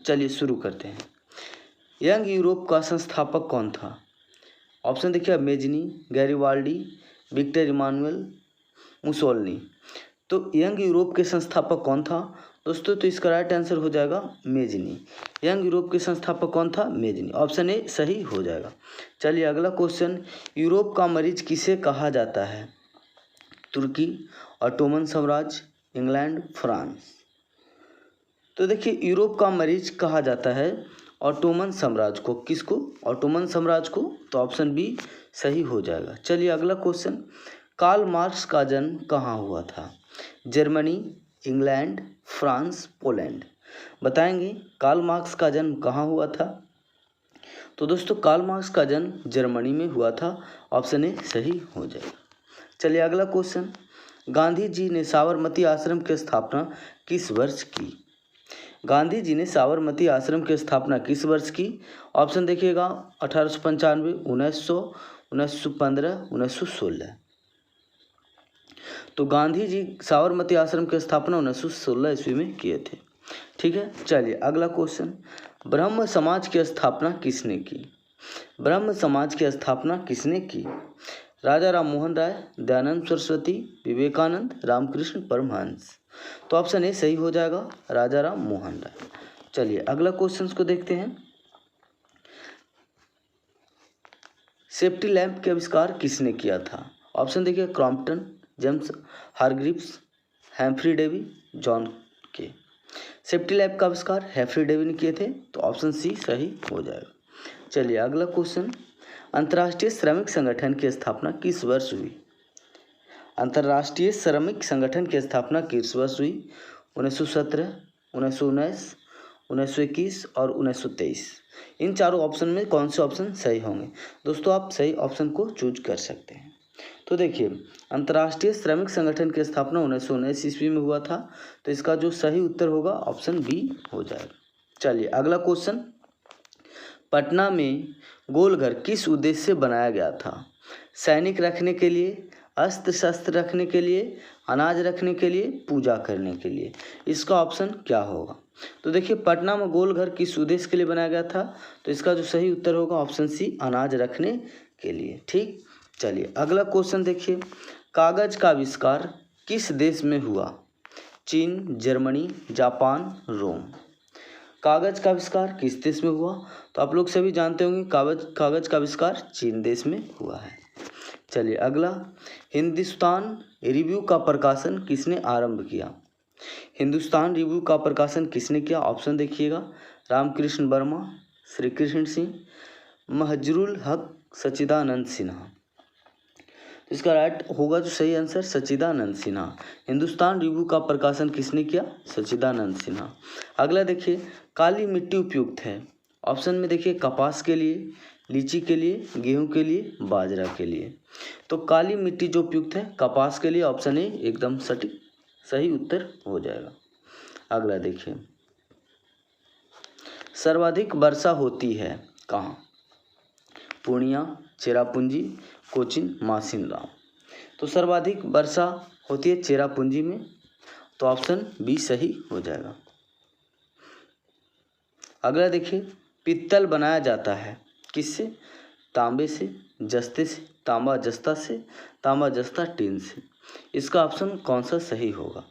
चलिए शुरू करते हैं। यंग यूरोप का संस्थापक कौन था? ऑप्शन देखिए, Mazzini, Garibaldi, Victor Emmanuel, Mussolini. तो यंग यूरोप के संस्थापक कौन था दोस्तों? तो इसका राइट आंसर हो जाएगा मेजनी। यंग यूरोप के संस्थापक कौन था? मेजनी। ऑप्शन ए सही हो जाएगा। चलिए अगला क्वेश्चन, यूरोप का मरीज किसे कहा जाता है? तुर्की, ऑटोमन साम्राज्य, इंग्लैंड, फ्रांस। तो देखिए यूरोप का मरीज कहा जाता है ऑटोमन साम्राज्य को। किसको? ऑटोमन साम्राज्य को। तो ऑप्शन बी सही हो जाएगा। चलिए अगला क्वेश्चन, कार्ल मार्क्स का जन्म कहाँ हुआ था? Germany, England, France, Poland. बताएंगे कार्ल मार्क्स का जन्म कहाँ हुआ था? तो दोस्तों कार्ल मार्क्स का जन्म जर्मनी में हुआ था। ऑप्शन ए सही हो जाएगा। चलिए अगला क्वेश्चन, गांधी जी ने साबरमती आश्रम की स्थापना किस वर्ष की? गांधी जी ने साबरमती आश्रम की स्थापना किस वर्ष की? ऑप्शन देखिएगा, 1895, 1900, 1915, 1916। तो गांधी जी साबरमती आश्रम की स्थापना 1916 ईस्वी में किए थे। ठीक है। चलिए अगला क्वेश्चन, ब्रह्म समाज की स्थापना किसने की? ब्रह्म समाज की स्थापना किसने की? राजा राम मोहन राय, दयानंद सरस्वती, विवेकानंद, रामकृष्ण परमहंस। तो ऑप्शन ए सही हो जाएगा, राजा राम मोहन राय। चलिए अगला क्वेश्चन को देखते हैं, सेफ्टी लैंप के आविष्कार किसने किया था? ऑप्शन देखिए, Crompton, James Hargreaves, Humphry Davy, John Kay. Safety lamp का आविष्कार हैम्फ्री डेवी ने किए थे। तो ऑप्शन सी सही हो जाएगा। चलिए अगला क्वेश्चन, अंतर्राष्ट्रीय श्रमिक संगठन की स्थापना किस वर्ष हुई? अंतर्राष्ट्रीय श्रमिक संगठन की स्थापना किस वर्ष हुई? 1917, 1919, 1921 और 1923। इन चारों ऑप्शन में कौन से ऑप्शन सही होंगे? दोस्तों आप सही ऑप्शन को चूज कर सकते हैं। तो देखिए अंतर्राष्ट्रीय श्रमिक संगठन की स्थापना 1919 ईस्वी में हुआ था। तो इसका जो सही उत्तर होगा ऑप्शन बी हो जाएगा। चलिए अगला क्वेश्चन, पटना में गोलघर किस उद्देश्य से बनाया गया था? सैनिक रखने के लिए, अस्त्र शस्त्र रखने के लिए, अनाज रखने के लिए, पूजा करने के लिए। इसका ऑप्शन क्या होगा? तो देखिए पटना में गोलघर किस उद्देश्य के लिए बनाया गया था? तो इसका जो सही उत्तर होगा ऑप्शन सी, अनाज रखने के लिए। ठीक। चलिए अगला क्वेश्चन देखिए, कागज का आविष्कार किस देश में हुआ? चीन, जर्मनी, जापान, रोम। कागज का आविष्कार किस देश में हुआ? तो आप लोग सभी जानते होंगे कागज का आविष्कार चीन देश में हुआ है। चलिए अगला, हिंदुस्तान रिव्यू का प्रकाशन किसने आरंभ किया? हिंदुस्तान रिव्यू का प्रकाशन किसने किया? ऑप्शन देखिएगा, रामकृष्ण वर्मा, श्री कृष्ण सिंह, महजरुल हक, सच्चिदानंद सिन्हा। इसका राइट होगा जो सही आंसर सच्चिदानंद सिन्हा। हिंदुस्तान रिव्यू का प्रकाशन किसने किया? सच्चिदानंद सिन्हा। अगला देखिए, काली मिट्टी उपयुक्त है? ऑप्शन में देखिए, कपास के लिए, लीची के लिए, गेहूं के लिए, बाजरा के लिए। तो काली मिट्टी जो उपयुक्त है कपास के लिए। ऑप्शन ए एकदम सटीक सही उत्तर हो जाएगा। अगला देखिए, सर्वाधिक वर्षा होती है कहाँ? पूर्णिया, चेरापूंजी, कोचीन, मासिनराम। तो सर्वाधिक वर्षा होती है चेरापूंजी में। तो ऑप्शन बी सही हो जाएगा। अगला देखिए, पित्तल बनाया जाता है किससे? तांबे से, जस्ते से, तांबा जस्ता से, तांबा जस्ता टीन से। इसका ऑप्शन कौन सा सही होगा?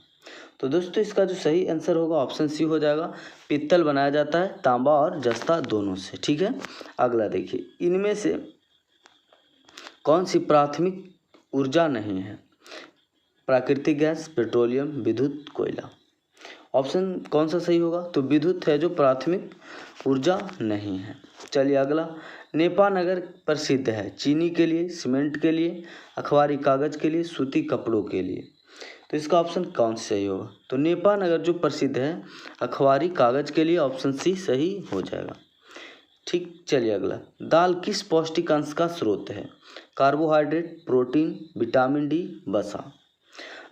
तो दोस्तों इसका जो सही आंसर होगा ऑप्शन सी हो जाएगा, पित्तल बनाया जाता है तांबा और जस्ता दोनों से। ठीक है। अगला देखिए, इनमें से कौन सी प्राथमिक ऊर्जा नहीं है? प्राकृतिक गैस, पेट्रोलियम, विद्युत, कोयला। ऑप्शन कौन सा सही होगा? तो विद्युत है जो प्राथमिक ऊर्जा नहीं है। चलिए अगला, नेपा नगर प्रसिद्ध है चीनी के लिए, सीमेंट के लिए, अखबारी कागज के लिए, सूती कपड़ों के लिए। तो इसका ऑप्शन कौन सा सही होगा? तो नेपा नगर जो प्रसिद्ध है अखबारी कागज के लिए। ऑप्शन सी सही हो जाएगा। ठीक। चलिए अगला, दाल किस पौष्टिक अंश का स्रोत है? कार्बोहाइड्रेट, प्रोटीन, विटामिन डी, वसा।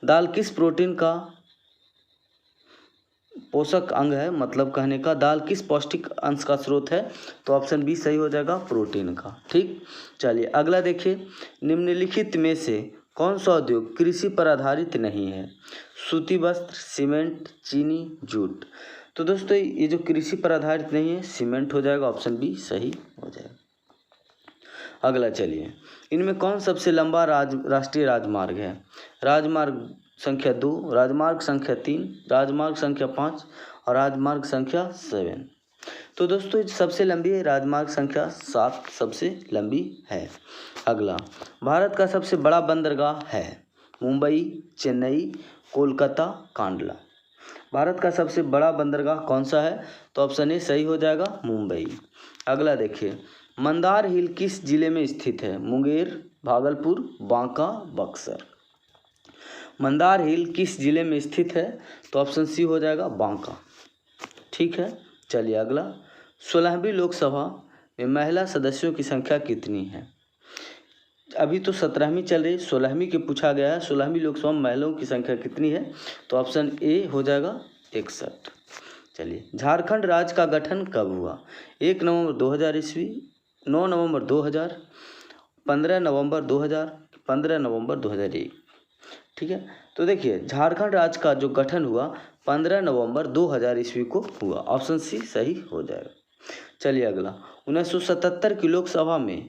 दाल किस प्रोटीन का पोषक अंग है? मतलब कहने का दाल किस पौष्टिक अंश का स्रोत है? तो ऑप्शन बी सही हो जाएगा, प्रोटीन का। ठीक। चलिए अगला देखिए, निम्नलिखित में से कौन सा उद्योग कृषि पर आधारित नहीं है? सूती वस्त्र, सीमेंट, चीनी, जूट। तो दोस्तों ये जो कृषि पर आधारित नहीं है, सीमेंट हो जाएगा, ऑप्शन बी सही हो जाएगा। अगला चलिए, इनमें कौन सबसे लंबा राष्ट्रीय राजमार्ग है? राजमार्ग संख्या 2, राजमार्ग संख्या 3, राजमार्ग संख्या 5 और राजमार्ग संख्या 7। तो दोस्तों सबसे लंबी है राजमार्ग संख्या 7 सबसे लंबी है। अगला, भारत का सबसे बड़ा बंदरगाह है? मुंबई, चेन्नई, कोलकाता, कांडला। भारत का सबसे बड़ा बंदरगाह कौन सा है? तो ऑप्शन ए सही हो जाएगा, मुंबई। अगला देखिए, मंदार हिल किस जिले में स्थित है? मुंगेर, भागलपुर, बांका, बक्सर। मंदार हिल किस जिले में स्थित है? तो ऑप्शन सी हो जाएगा, बांका। ठीक है, चलिए अगला, 16वीं लोकसभा में महिला सदस्यों की संख्या कितनी है? अभी तो 17वीं चल रही, 16वीं के पूछा गया है, 16वीं लोकसभा में महिलाओं की संख्या कितनी है? तो ऑप्शन ए हो जाएगा 61। चलिए, झारखंड राज्य का गठन कब हुआ? 1 नवंबर 2000 ईस्वी, 9 नवंबर 2000, 15 नवंबर 2000, 15 नवंबर 2001। ठीक है, तो देखिए झारखंड राज्य का जो गठन हुआ 15 नवंबर 2000 ईस्वी को हुआ, ऑप्शन सी सही हो जाएगा। चलिए अगला, 1977 की लोकसभा में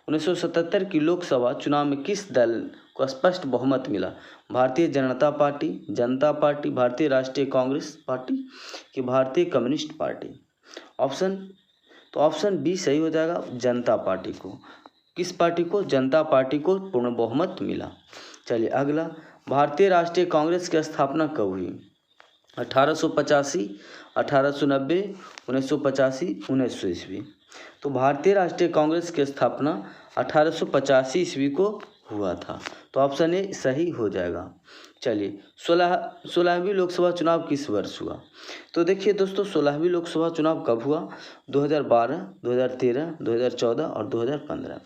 1977 की लोकसभा चुनाव में किस दल को स्पष्ट बहुमत मिला? भारतीय जनता पार्टी, जनता पार्टी, भारतीय राष्ट्रीय कांग्रेस पार्टी कि भारतीय कम्युनिस्ट पार्टी? ऑप्शन बी सही हो जाएगा, जनता पार्टी को। किस पार्टी को? जनता पार्टी को पूर्ण बहुमत मिला। चलिए अगला, भारतीय राष्ट्रीय कांग्रेस की स्थापना कब हुई? 1885, 1890, 1985, 1900 ईस्वी। तो भारतीय राष्ट्रीय कांग्रेस की स्थापना 1885 ईस्वी को हुआ था, तो ऑप्शन ए सही हो जाएगा। चलिए, 16वीं लोकसभा चुनाव किस वर्ष हुआ? तो देखिए दोस्तों 16वीं लोकसभा चुनाव कब हुआ? 2012, 2013, 2014 और 2015।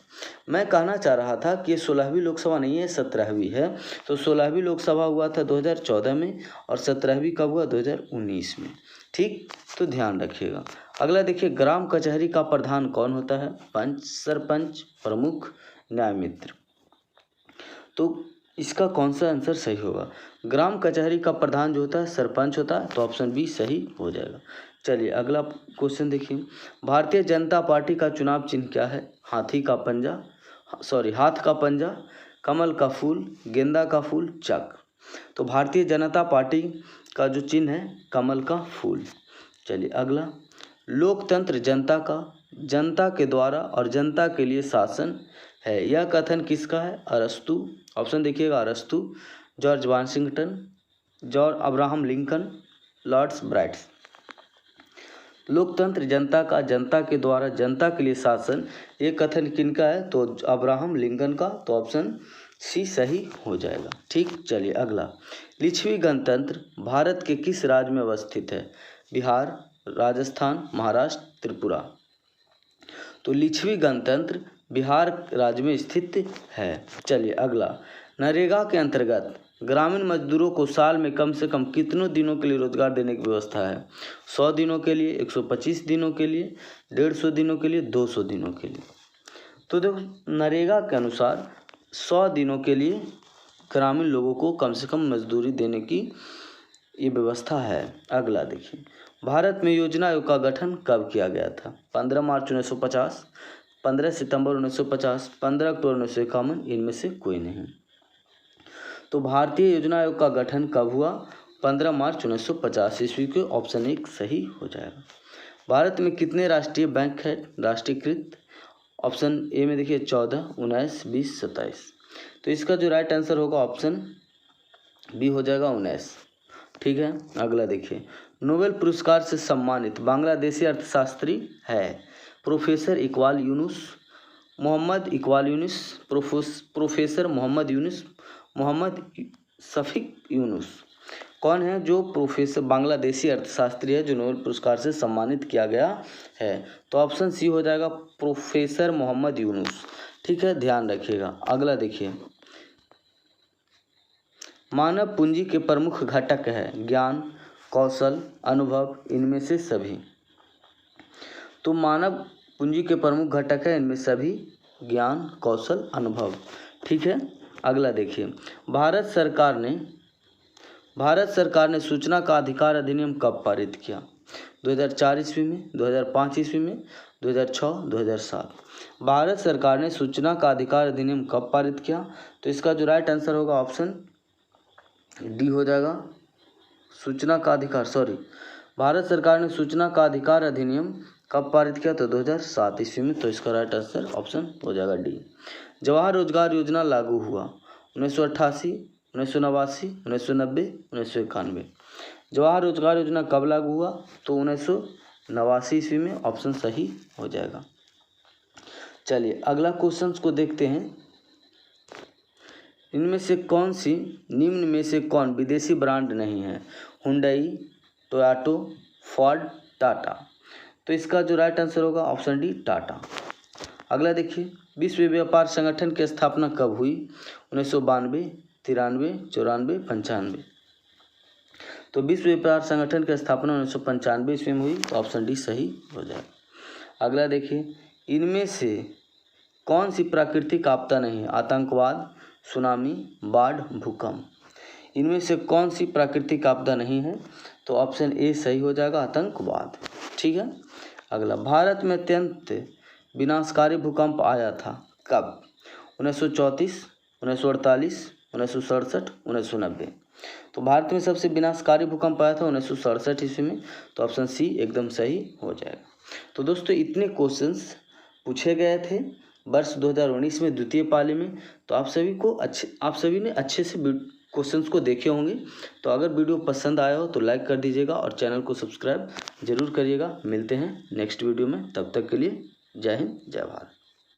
मैं कहना चाह रहा था कि ये 16वीं लोकसभा नहीं है, 17वीं है। तो 16वीं लोकसभा हुआ था 2014 में और 17वीं कब हुआ? 2019 में। ठीक, तो ध्यान रखिएगा। अगला देखिए, ग्राम कचहरी का प्रधान कौन होता है? पंच, सरपंच, प्रमुख, न्याय मित्र। तो इसका कौन सा आंसर सही होगा? ग्राम कचहरी का प्रधान जो होता है सरपंच होता है, तो ऑप्शन बी सही हो जाएगा। चलिए अगला क्वेश्चन देखिए, भारतीय जनता पार्टी का चुनाव चिन्ह क्या है? हाथ का पंजा, कमल का फूल, गेंदा का फूल, चक्र। तो भारतीय जनता पार्टी का जो चिन्ह है कमल का फूल। चलिए अगला, लोकतंत्र जनता के द्वारा और जनता के लिए शासन है, यह कथन किसका है? अरस्तु। ऑप्शन देखिएगा, अरस्तु, George Washington, George Abraham Lincoln, Lords Brights. लोकतंत्र जनता के द्वारा जनता के लिए शासन, ये कथन किनका है? तो अब्राहम लिंकन का, तो ऑप्शन सी सही हो जाएगा। ठीक, चलिए अगला, लिच्छवी गणतंत्र भारत के किस राज्य में अवस्थित है? बिहार, राजस्थान, महाराष्ट्र, त्रिपुरा। तो लिच्छवी गणतंत्र बिहार राज्य में स्थित है। चलिए अगला, नरेगा के अंतर्गत ग्रामीण मजदूरों को साल में कम से कम कितनों दिनों के लिए रोजगार देने की व्यवस्था है? 100 दिनों के लिए, 125 दिनों के लिए, 150 दिनों के लिए, 200 दिनों के लिए। तो देखो नरेगा के अनुसार 100 दिनों के लिए ग्रामीण लोगों को कम से कम मजदूरी देने की ये व्यवस्था है। अगला देखिए, भारत में योजना आयोग का गठन कब किया गया था? 15 मार्च 1950, 15 सितंबर 1950, 15 अक्टूबर 1951, इनमें से कोई नहीं। तो भारतीय योजना आयोग का गठन कब हुआ? 15 मार्च 1950 ईस्वी को, ऑप्शन 1 सही हो जाएगा। भारत में कितने राष्ट्रीय बैंक है राष्ट्रीयकृत? ऑप्शन ए में देखिए 14, 19, 20, 27। तो इसका जो राइट आंसर होगा ऑप्शन बी हो जाएगा 19। ठीक है, अगला देखिए, नोबेल पुरस्कार से सम्मानित बांग्लादेशी अर्थशास्त्री है? Professor Iqbal Yunus, Mohammad Iqbal Yunus, professor Mohammad Yunus, Mohammad Shafiq Yunus. कौन है जो प्रोफेसर बांग्लादेशी अर्थशास्त्री है जो नोबेल पुरस्कार से सम्मानित किया गया है? तो ऑप्शन सी हो जाएगा, प्रोफेसर मोहम्मद यूनुस। ठीक है, ध्यान रखिएगा। अगला देखिए, मानव पूंजी के प्रमुख घटक है ज्ञान, कौशल, अनुभव, इनमें से सभी। तो मानव पूंजी के प्रमुख घटक है इनमें सभी, ज्ञान, कौशल, अनुभव। ठीक है, अगला देखिए, भारत सरकार ने सूचना का अधिकार अधिनियम कब पारित किया? 2004 ईस्वी में, 2005 ईस्वी में, 2006, 2007। भारत सरकार ने सूचना का अधिकार अधिनियम कब पारित किया? तो इसका जो राइट आंसर होगा ऑप्शन डी हो जाएगा। सूचना का अधिकार भारत सरकार ने सूचना का अधिकार अधिनियम कब पारित किया? तो 2007 ईस्वी में। तो इसका राइट आंसर ऑप्शन हो जाएगा डी। जवाहर रोजगार योजना लागू हुआ 1988, 1989, 1990, 1991। जवाहर रोजगार योजना कब लागू हुआ? तो 1989 ईस्वी में। ऑप्शन सही हो जाएगा। चलिए अगला क्वेश्चन को देखते हैं। इनमें से कौन सी निम्न में से कौन विदेशी ब्रांड नहीं है? Hyundai, Toyota, Ford, Tata. तो इसका जो राइट आंसर होगा ऑप्शन डी टाटा। अगला देखिए, विश्व व्यापार संगठन की स्थापना कब हुई? 1992, 93, 94, 95। तो विश्व व्यापार संगठन की स्थापना 1995 ईस्वी में हुई। तो ऑप्शन डी सही हो जाएगा। अगला देखिए, इनमें से कौन सी प्राकृतिक आपदा नहीं है? आतंकवाद, सुनामी, बाढ़, भूकंप। इनमें से कौन सी प्राकृतिक आपदा नहीं है? तो ऑप्शन ए सही हो जाएगा, आतंकवाद। ठीक है। अगला, भारत में अत्यंत विनाशकारी भूकंप आया था कब? 1934, 1948, 1967, 1990। तो भारत में सबसे विनाशकारी भूकंप आया था 1967 ईस्वी में। तो ऑप्शन सी एकदम सही हो जाएगा। तो दोस्तों इतने क्वेश्चंस पूछे गए थे वर्ष 2019 में द्वितीय पाली में। तो आप सभी ने अच्छे से क्वेश्चंस को देखे होंगे। तो अगर वीडियो पसंद आया हो तो लाइक कर दीजिएगा और चैनल को सब्सक्राइब जरूर करिएगा। मिलते हैं नेक्स्ट वीडियो में, तब तक के लिए जय हिंद, जय भारत।